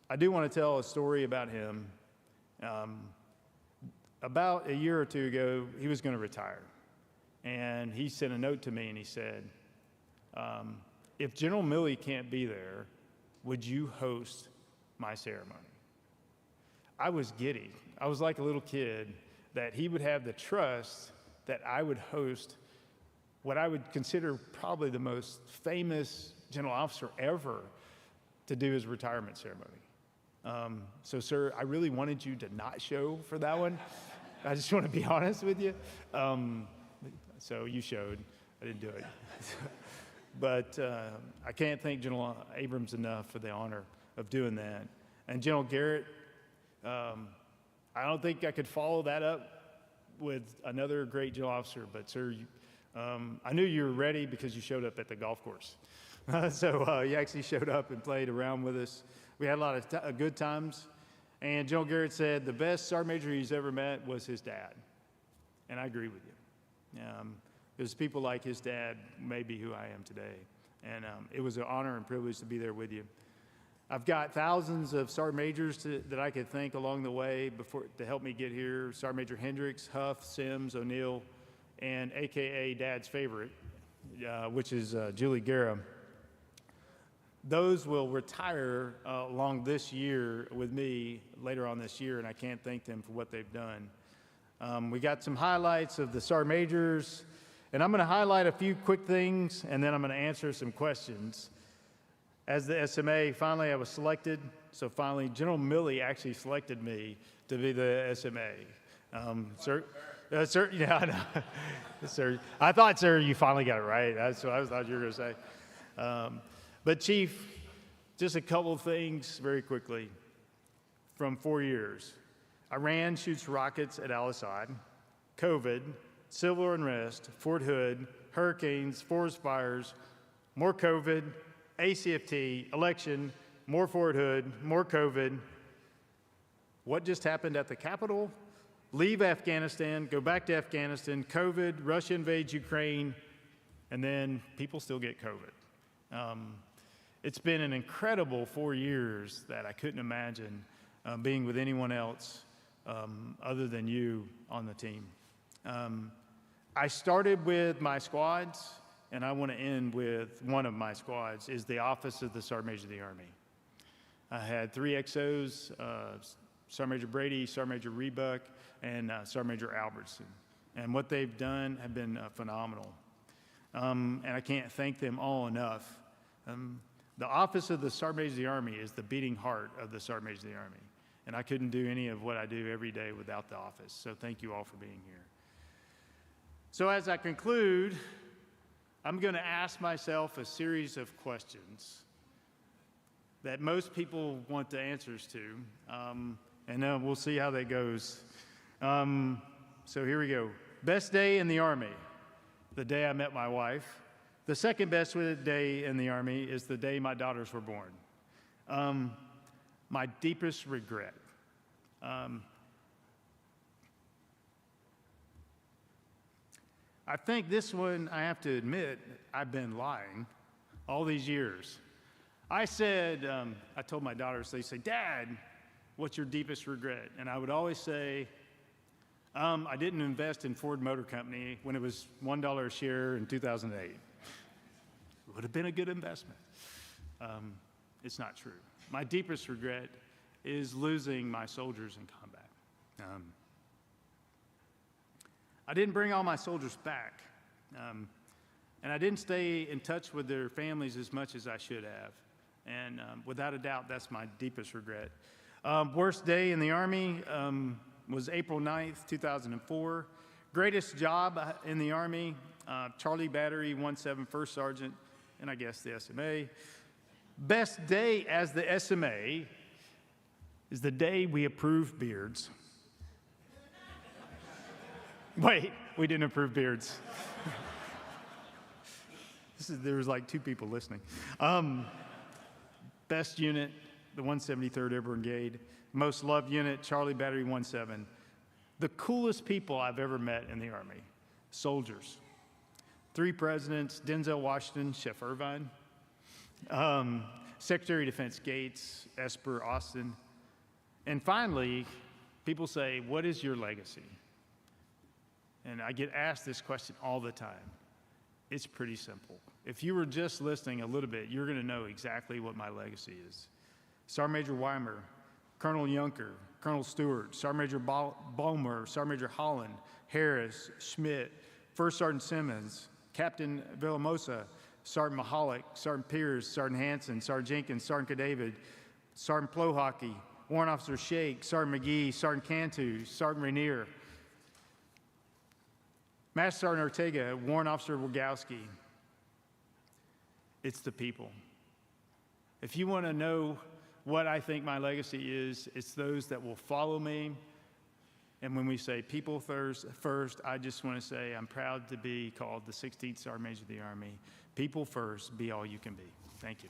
I do want to tell a story about him. About a year or two ago, he was going to retire. And he sent a note to me and he said, if General Milley can't be there, would you host my ceremony? I was giddy. I was like a little kid that he would have the trust that I would host what I would consider probably the most famous general officer ever to do his retirement ceremony. So, sir, I really wanted you to not show for that one. I just want to be honest with you. So you showed. I didn't do it. But I can't thank General Abrams enough for the honor of doing that. And General Garrett, I don't think I could follow that up with another great general officer, but sir, I knew you were ready because you showed up at the golf course. So you actually showed up and played around with us. We had a lot of good times. And General Garrett said the best sergeant major he's ever met was his dad. And I agree with you. It was people like his dad made me who I am today. And it was an honor and privilege to be there with you. I've got thousands of sergeant majors that I could thank along the way to help me get here. Sergeant Major Hendricks, Huff, Sims, O'Neill, and AKA Dad's favorite, which is Julie Guerra. Those will retire along this year with me later on this year, and I can't thank them for what they've done. We got some highlights of the sergeant majors, and I'm going to highlight a few quick things, and then I'm going to answer some questions. As the SMA, finally I was selected, so finally General Milley actually selected me to be the SMA. Sir, yeah, I know. Sir, I thought, sir, you finally got it right. That's what I thought you were going to say. But Chief, just a couple of things very quickly from 4 years. Iran shoots rockets at Al-Assad, COVID, civil unrest, Fort Hood, hurricanes, forest fires, more COVID, ACFT, election, more Fort Hood, more COVID. What just happened at the Capitol? Leave Afghanistan, go back to Afghanistan, COVID, Russia invades Ukraine, and then people still get COVID. It's been an incredible 4 years that I couldn't imagine being with anyone else other than you on the team. I started with my squads, and I want to end with one of my squads, is the Office of the Sergeant Major of the Army. I had 3 XOs, Sergeant Major Brady, Sergeant Major Rebuck, and Sergeant Major Albertson. And what they've done have been phenomenal. And I can't thank them all enough. The Office of the Sergeant Major of the Army is the beating heart of the Sergeant Major of the Army. And I couldn't do any of what I do every day without the office. So thank you all for being here. So as I conclude, I'm going to ask myself a series of questions that most people want the answers to, and then we'll see how that goes. So here we go. Best day in the Army, the day I met my wife. The second best day in the Army is the day my daughters were born. My deepest regret. I think this one, I have to admit, I've been lying all these years. I said, I told my daughters, they say, "Dad, what's your deepest regret?" And I would always say, I didn't invest in Ford Motor Company when it was $1 a share in 2008. It would have been a good investment. It's not true. My deepest regret is losing my soldiers in combat. I didn't bring all my soldiers back, and I didn't stay in touch with their families as much as I should have. And without a doubt, that's my deepest regret. Worst day in the Army was April 9th, 2004. Greatest job in the Army, Charlie Battery 17 First Sergeant, and I guess the SMA. Best day as the SMA is the day we approved beards. Wait, we didn't approve beards. There was like 2 people listening. Best unit, the 173rd Airborne Brigade. Most loved unit, Charlie Battery 17. The coolest people I've ever met in the Army, soldiers. 3 presidents, Denzel Washington, Chef Irvine, Secretary of Defense Gates, Esper Austin. And finally, people say, what is your legacy? And I get asked this question all the time. It's pretty simple. If you were just listening a little bit, you're going to know exactly what my legacy is. Sergeant Major Weimer, Colonel Yunker, Colonel Stewart, Sergeant Major Bulmer, Sergeant Major Holland, Harris, Schmidt, First Sergeant Simmons, Captain Villamosa, Sergeant Mahalik, Sergeant Pierce, Sergeant Hanson, Sergeant Jenkins, Sergeant David, Sergeant Plohocki, Warrant Officer Shake, Sergeant McGee, Sergeant Cantu, Sergeant Rainier, Master Sergeant Ortega, Warrant Officer Wogowski. It's the people. If you want to know what I think my legacy is, it's those that will follow me. And when we say people first, I just want to say I'm proud to be called the 16th Sergeant Major of the Army. People first, be all you can be. Thank you.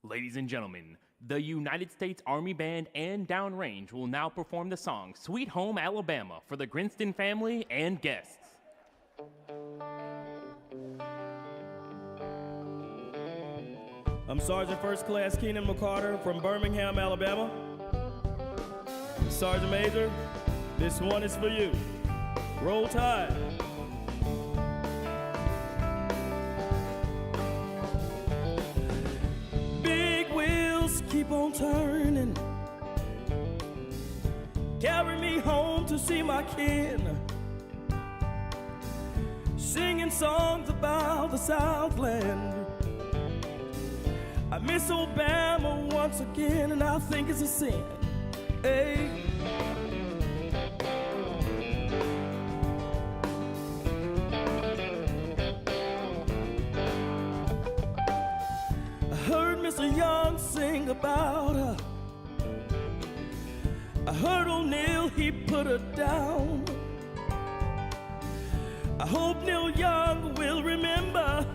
Ladies and gentlemen, the United States Army Band and Downrange will now perform the song Sweet Home Alabama for the Grinston family and guests. I'm Sergeant First Class Keenan McCarter from Birmingham, Alabama. Sergeant Major, this one is for you. Roll Tide. Big wheels keep on turning. Carry me home to see my kin. Singing songs about the Southland. I miss Obama once again, and I think it's a sin. Hey. I heard Mr. Young sing about her. I heard O'Neill, he put her down. I hope Neil Young will remember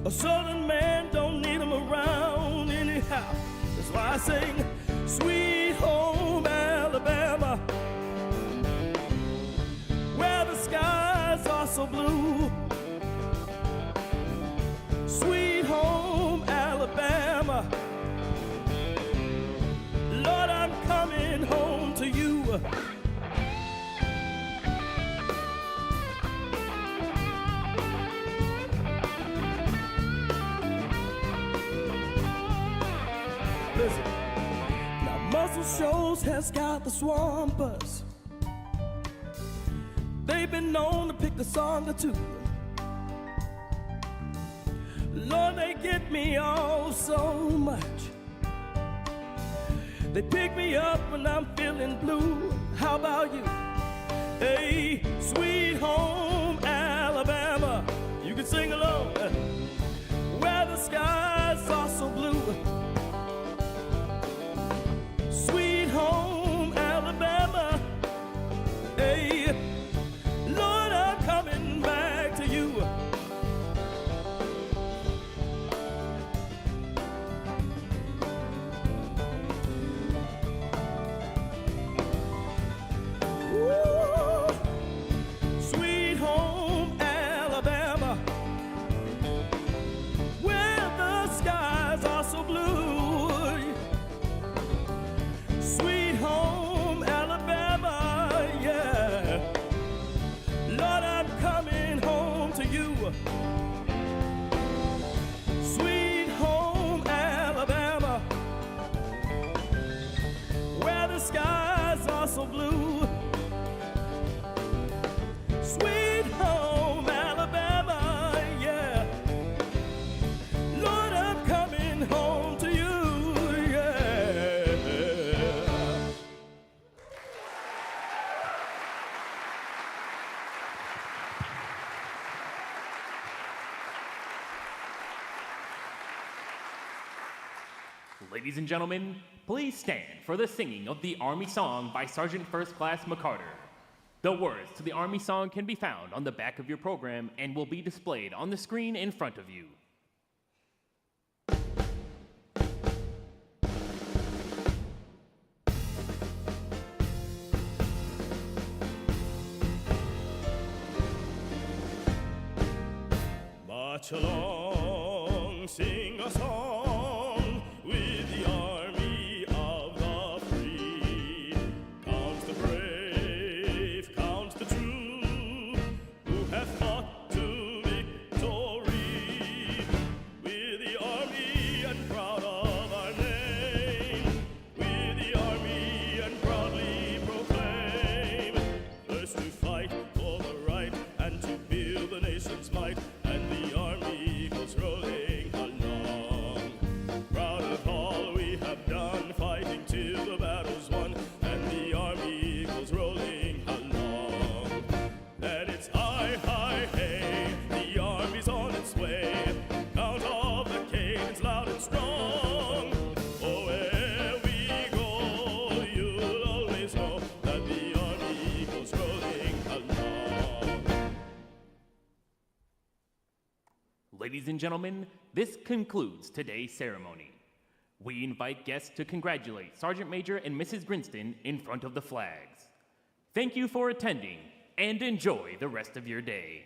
a Southern man don't need him around anyhow. That's why I sing, Sweet Home Alabama, where the skies are so blue. Sweet Home Alabama, Lord, I'm coming home to you. Listen, now Muscle Shoals has got the Swampers. They've been known to pick a song or two. Lord, they get me all so much. They pick me up when I'm feeling blue. How about you? Hey, Sweet Home Alabama, you can sing along. Where the skies are so blue. Sweet Home Alabama, hey, Lord, I'm coming back to you. Ooh, Sweet Home Alabama, where the skies are so blue. Sweet Home Alabama, yeah. Lord, I'm coming home to you. Sweet Home Alabama, where the skies are so blue. Sweet Home Alabama, yeah. Lord, I'm coming home to you, yeah. Ladies and gentlemen, please stand for the singing of the Army Song by Sergeant First Class McCarter. The words to the Army Song can be found on the back of your program and will be displayed on the screen in front of you. March along, sing a song with the army of the free. Count the brave, count the true, who have fought to victory. With the army and proud of our name, with the army and proudly proclaim, first to fight for the right and to build the nation's might. And the army goes rolling along, proud of all we have done, fighting till the battle's won. And the army goes rolling along. And it's hi, hi, hey, the army's on its way. Count of the cannons loud and strong. Oh, where we go, you'll always know that the army goes rolling along. Ladies and gentlemen, this concludes today's ceremony. We invite guests to congratulate Sergeant Major and Mrs. Grinston in front of the flags. Thank you for attending, and enjoy the rest of your day.